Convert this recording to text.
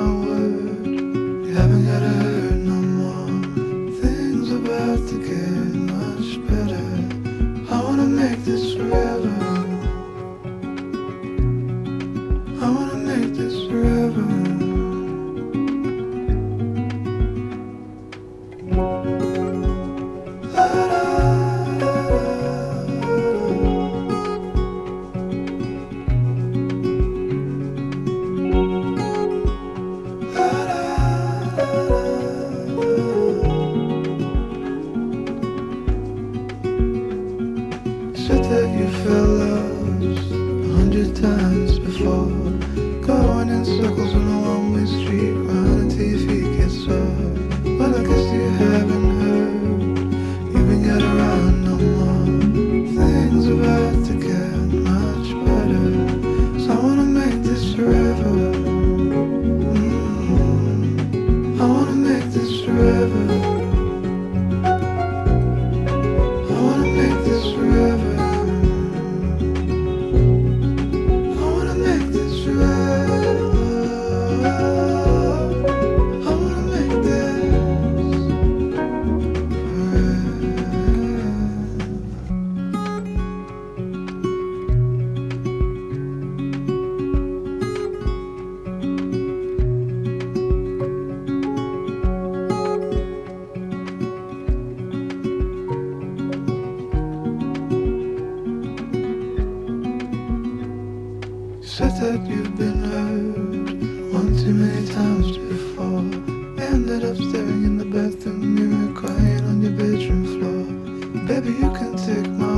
my word. You haven't gotta hurt no more. Things about to get much better. I wanna make this forever. I wanna make this forever. Said that you felt lost 100 times before, going in circles on a one-way street, running till your feet get sore. Well, I guess you haven't heard, you ain't got around no more. Things about to get much better, so I wanna make this forever. I wanna make this forever. I wanna make this forever. Said that you've been hurt one too many times before. Ended up staring in the bathroom mirror, crying on your bedroom floor. Baby, you can take my